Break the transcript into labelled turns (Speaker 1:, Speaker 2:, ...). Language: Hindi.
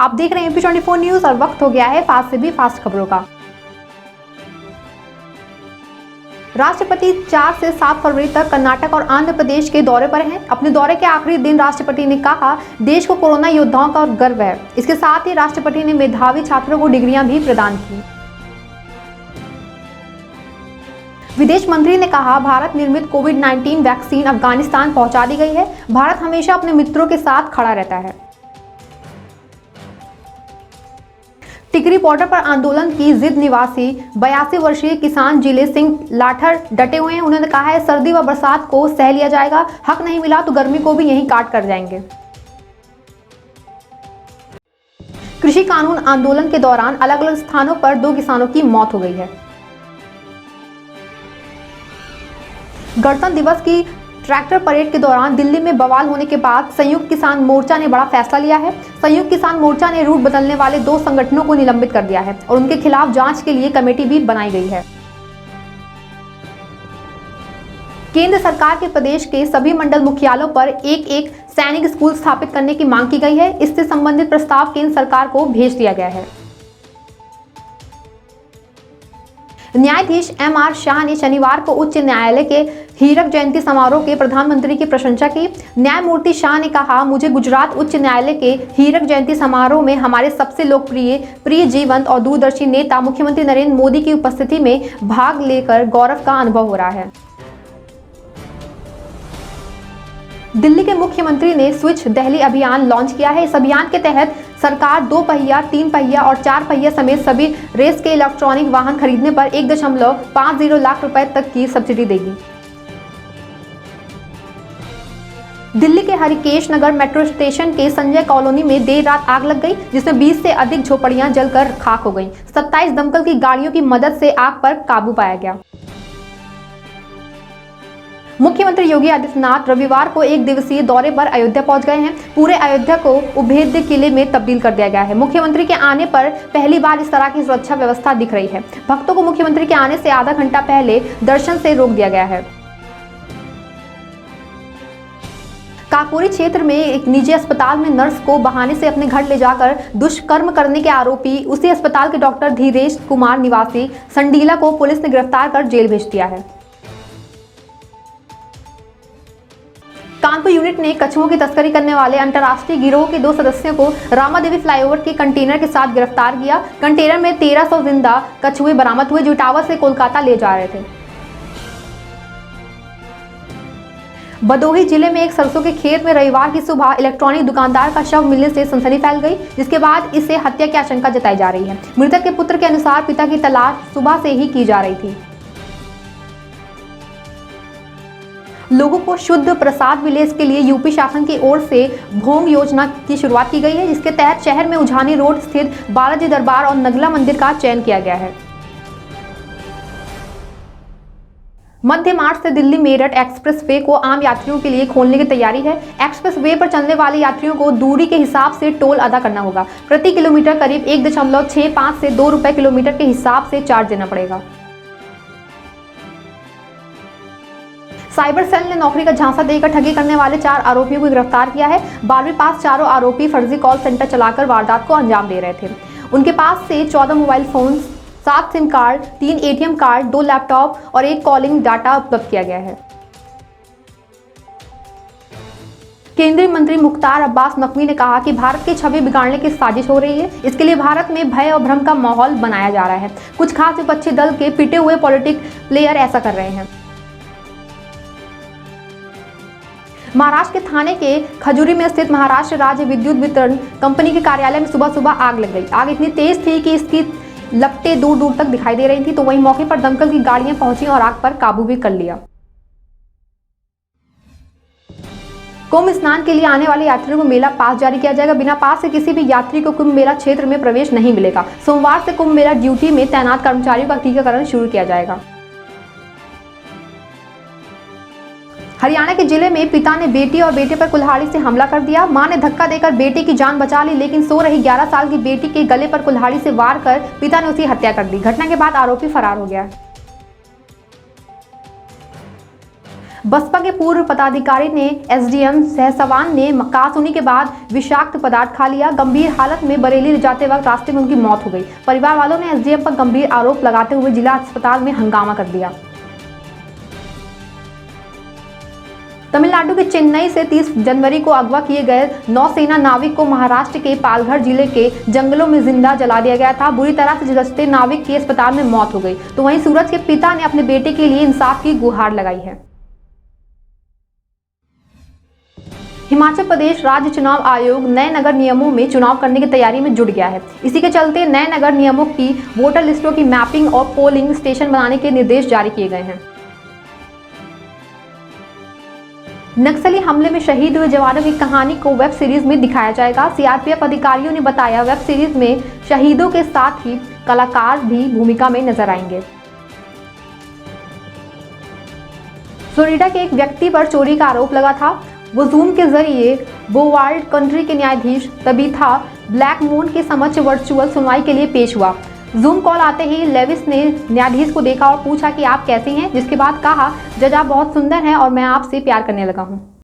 Speaker 1: आप देख रहे हैं AP24 न्यूज और वक्त हो गया है फास्ट से भी फास्ट खबरों का। राष्ट्रपति 4 से 7 फरवरी तक कर्नाटक और आंध्र प्रदेश के दौरे पर हैं। अपने दौरे के आखिरी दिन राष्ट्रपति ने कहा, देश को कोरोना योद्धाओं का गर्व है। इसके साथ ही राष्ट्रपति ने मेधावी छात्रों को डिग्रियां भी प्रदान की। विदेश मंत्री ने कहा, भारत निर्मित कोविड-19 वैक्सीन अफगानिस्तान पहुंचा दी गई है। भारत हमेशा अपने मित्रों के साथ खड़ा रहता है। टिकरी बॉर्डर पर आंदोलन की जिद निवासी 82 वर्षीय किसान जिले सिंह लाठर डटे हुए हैं। उन्होंने कहा है, सर्दी व बरसात को सह लिया जाएगा, हक नहीं मिला तो गर्मी को भी यहीं काट कर जाएंगे। कृषि कानून आंदोलन के दौरान अलग अलग स्थानों पर 2 किसानों की मौत हो गई है। गणतंत्र दिवस की ट्रैक्टर परेड के दौरान दिल्ली में बवाल होने के बाद संयुक्त किसान मोर्चा ने बड़ा फैसला लिया है। संयुक्त किसान मोर्चा ने रूट बदलने वाले 2 संगठनों को निलंबित कर दिया है और उनके खिलाफ जांच के लिए कमेटी भी बनाई गई है। केंद्र सरकार के प्रदेश के सभी मंडल मुख्यालयों पर एक सैनिक स्कूल स्थापित करने की मांग की गई है। इससे संबंधित प्रस्ताव केंद्र सरकार को भेज दिया गया है। न्यायाधीश MR शाह ने शनिवार को उच्च न्यायालय के हीरक जयंती समारोह के प्रधानमंत्री की प्रशंसा की। न्यायमूर्ति शाह ने कहा, मुझे गुजरात उच्च न्यायालय के हीरक जयंती समारोह में हमारे सबसे लोकप्रिय जीवंत और दूरदर्शी नेता मुख्यमंत्री नरेंद्र मोदी की उपस्थिति में भाग लेकर गौरव का अनुभव हो रहा है। दिल्ली के मुख्यमंत्री ने स्विच दिल्ली अभियान लॉन्च किया है। इस अभियान के तहत सरकार 2 पहिया, 3 पहिया और 4 पहिया समेत सभी रेस के इलेक्ट्रॉनिक वाहन खरीदने पर 1.50 लाख रुपए तक की सब्सिडी देगी। दिल्ली के हरिकेश नगर मेट्रो स्टेशन के संजय कॉलोनी में देर रात आग लग गई, जिसमें 20 से अधिक झोपड़ियां जलकर खाक हो गईं। 27 दमकल की गाड़ियों की मदद से आग पर काबू पाया गया। मुख्यमंत्री योगी आदित्यनाथ रविवार को 1 दिवसीय दौरे पर अयोध्या पहुंच गए हैं। पूरे अयोध्या को उभेद्य किले में तब्दील कर दिया गया है। मुख्यमंत्री के आने पर पहली बार इस तरह की सुरक्षा व्यवस्था दिख रही है। भक्तों को मुख्यमंत्री के आने से आधा घंटा पहले दर्शन से रोक दिया गया है। काकोरी क्षेत्र में एक निजी अस्पताल में नर्स को बहाने से अपने घर ले जाकर दुष्कर्म करने के आरोपी उसी अस्पताल के डॉक्टर धीरेश कुमार निवासी संडीला को पुलिस ने गिरफ्तार कर जेल भेज दिया है। कानपुर यूनिट ने कछुओं की तस्करी करने वाले अंतर्राष्ट्रीय गिरोह के 2 सदस्यों को रामादेवी फ्लाईओवर के कंटेनर के साथ गिरफ्तार किया। कंटेनर में 1300 जिंदा कछुए बरामद हुए, जो इटावा से कोलकाता ले जा रहे थे। भदोही जिले में एक सरसों के खेत में रविवार की सुबह इलेक्ट्रॉनिक दुकानदार का शव मिलने से सनसनी फैल गई, जिसके बाद इसे हत्या की आशंका जताई जा रही है। मृतक के पुत्र के अनुसार पिता की तलाश सुबह से ही की जा रही थी। लोगों को शुद्ध प्रसाद मिले, इसके लिए यूपी शासन की ओर से भोंग योजना की शुरुआत की गई है, जिसके तहत शहर में उझानी रोड स्थित बालाजी दरबार और नगला मंदिर का चयन किया गया है। मध्य मार्च से दिल्ली मेरठ एक्सप्रेस वे को आम यात्रियों के लिए खोलने की तैयारी है। एक्सप्रेस वे पर चलने वाले यात्रियों को दूरी के हिसाब से टोल अदा करना होगा। प्रति किलोमीटर करीब 1.65 से 2 रुपए किलोमीटर के हिसाब से चार्ज देना पड़ेगा। साइबर सेल ने नौकरी का झांसा देकर ठगी करने वाले 4 आरोपियों को गिरफ्तार किया है। 12वीं पास चारों आरोपी फर्जी कॉल सेंटर चलाकर वारदात को अंजाम दे रहे थे। उनके पास से 14 mobile phone, 7 SIM card, 3 ATM card, 2 laptop और 1 कॉलिंग डाटा उपलब्ध किया गया है। केंद्रीय मंत्री मुख्तार अब्बास नकवी ने कहा कि भारत की छवि बिगाड़ने की साजिश हो रही है। इसके लिए भारत में भय और भ्रम का माहौल बनाया जा रहा है। कुछ खास विपक्षी दल के पिटे हुए पॉलिटिक प्लेयर ऐसा कर रहे हैं। महाराष्ट्र के थाने के खजूरी में स्थित महाराष्ट्र राज्य विद्युत वितरण कंपनी के कार्यालय में सुबह सुबह आग लग गई। आग इतनी तेज थी कि इसकी लपटें दूर दूर तक दिखाई दे रही थी। तो वहीं मौके पर दमकल की गाड़ियां पहुंची और आग पर काबू भी कर लिया। कुंभ स्नान के लिए आने वाले यात्रियों को मेला पास जारी किया जाएगा। बिना पास के किसी भी यात्री को कुंभ मेला क्षेत्र में प्रवेश नहीं मिलेगा। सोमवार से कुंभ मेला ड्यूटी में तैनात कर्मचारियों का टीकाकरण शुरू किया जाएगा। हरियाणा के जिले में पिता ने बेटी और बेटे पर कुल्हाड़ी से हमला कर दिया। मां ने धक्का देकर बेटे की जान बचा ली, लेकिन सो रही 11 साल की बेटी के गले पर कुल्हाड़ी से वार कर पिता ने उसकी हत्या कर दी। घटना के बाद आरोपी फरार हो गया। बसपा के पूर्व पदाधिकारी ने एसडीएम सहसवान ने कासुनी के बाद विषाक्त पदार्थ खा लिया। गंभीर हालत में बरेली जाते वक्त रास्ते में उनकी मौत हो गई। परिवार वालों ने एसडीएम पर गंभीर आरोप लगाते हुए जिला अस्पताल में हंगामा कर दिया। तमिलनाडु के चेन्नई से 30 जनवरी को अगवा किए गए नौसेना नाविक को महाराष्ट्र के पालघर जिले के जंगलों में जिंदा जला दिया गया था। बुरी तरह से झुलसते नाविक की अस्पताल में मौत हो गई। तो वहीं सूरज के पिता ने अपने बेटे के लिए इंसाफ की गुहार लगाई है। हिमाचल प्रदेश राज्य चुनाव आयोग नए नगर नियमों में चुनाव करने की तैयारी में जुट गया है। इसी के चलते नए नगर नियमों की वोटर लिस्टों की मैपिंग और पोलिंग स्टेशन बनाने के निर्देश जारी किए गए हैं। नक्सली हमले में शहीद हुए जवानों की कहानी को वेब सीरीज में दिखाया जाएगा। सीआरपीएफ अधिकारियों ने बताया, वेब सीरीज में शहीदों के साथ ही कलाकार भी भूमिका में नजर आएंगे। फ्लोरिडा के एक व्यक्ति पर चोरी का आरोप लगा था। वो जूम के जरिए बोवार्ड कंट्री के न्यायाधीश तबीथा ब्लैकमून के समक्ष वर्चुअल सुनवाई के लिए पेश हुआ। जूम कॉल आते ही लेविस ने न्यायाधीश को देखा और पूछा कि आप कैसे हैं, जिसके बाद कहा, जज आप बहुत सुंदर हैं और मैं आपसे प्यार करने लगा हूं।